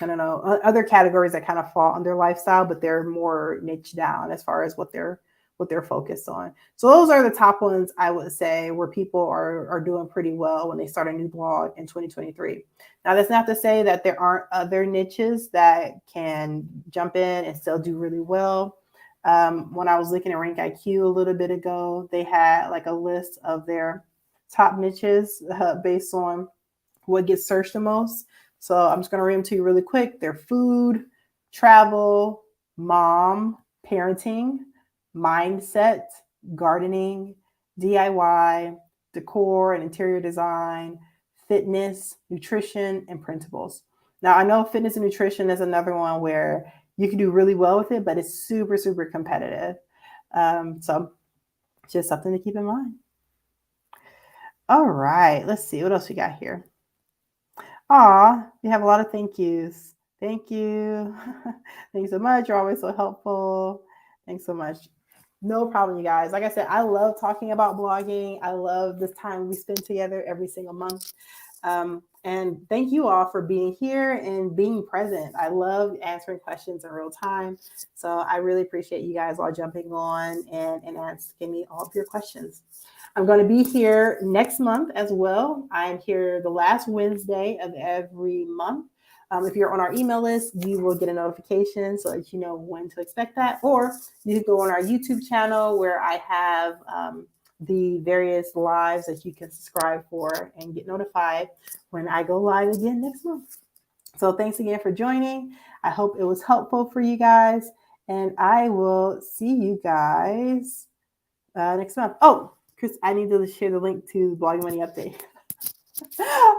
I don't know, other categories that kind of fall under lifestyle, but they're more niche down as far as what they're focused on. So those are the top ones I would say where people are doing pretty well when they start a new blog in 2023. Now, that's not to say that there aren't other niches that can jump in and still do really well. When I was looking at Rank IQ a little bit ago, they had like a list of their top niches based on what gets searched the most. So I'm just going to read them to you really quick. They're food, travel, mom, parenting, mindset, gardening, DIY, decor and interior design, fitness, nutrition, and printables. Now, I know fitness and nutrition is another one where you can do really well with it, but it's super, super competitive. So just something to keep in mind. All right, let's see what else we got here. We have a lot of thank yous. Thank you. Thank you so much. You're always so helpful. Thanks so much. No problem, you guys. Like I said, I love talking about blogging. I love this time we spend together every single month. And thank you all for being here and being present. I love answering questions in real time. So I really appreciate you guys all jumping on and asking me all of your questions. I'm going to be here next month as well. I'm here the last Wednesday of every month. If you're on our email list, you will get a notification so that you know when to expect that. Or you can go on our YouTube channel where I have the various lives that you can subscribe for and get notified when I go live again next month. So thanks again for joining. I hope it was helpful for you guys. And I will see you guys next month. Oh, Chris, I need to share the link to Blogging Money Update.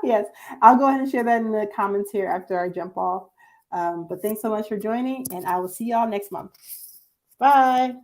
Yes, I'll go ahead and share that in the comments here after I jump off. But thanks so much for joining, and I will see y'all next month. Bye.